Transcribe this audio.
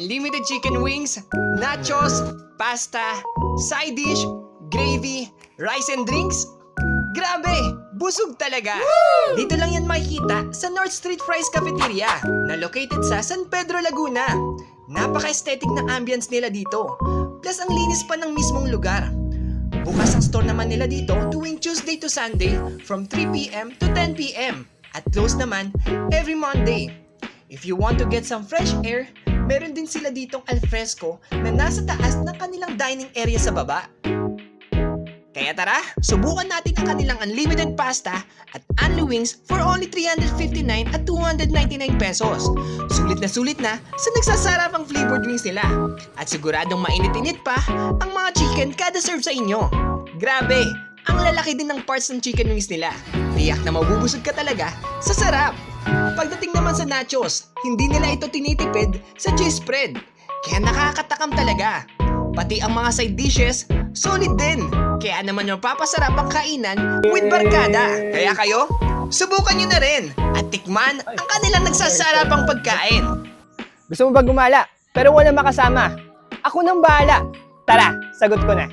unlimited chicken wings, nachos, pasta, side dish, gravy, rice and drinks. Grabe! Busog talaga! Dito lang yan makikita sa North Street Fries Cafeteria na located sa San Pedro, Laguna. Napaka-aesthetic ng ambience nila dito. Plus ang linis pa ng mismong lugar. Bukas ang store naman nila dito tuwing Tuesday to Sunday from 3 p.m. to 10 p.m. At close naman every Monday. If you want to get some fresh air, meron din sila ditong alfresco na nasa taas ng kanilang dining area sa baba. Kaya tara, subukan natin ang kanilang unlimited pasta at unli wings for only 359 at 299 pesos. Sulit na sa nagsasarap ang flavored wings nila. At siguradong mainit-init pa ang mga chicken kada serve sa inyo. Grabe, ang lalaki din ng parts ng chicken wings nila. Tiyak na mabubusog ka talaga sa sarap. Pagdating naman sa nachos, hindi nila ito tinitipid sa cheese spread. Kaya nakakatakam talaga. Pati ang mga side dishes, solid din. Kaya naman mapapasarap ang kainan with barkada. Kaya kayo, subukan nyo na rin at tikman ang kanilang nagsasarapang pagkain. Gusto mo ba gumala pero walang makasama? Ako nang bahala. Tara, sagot ko na.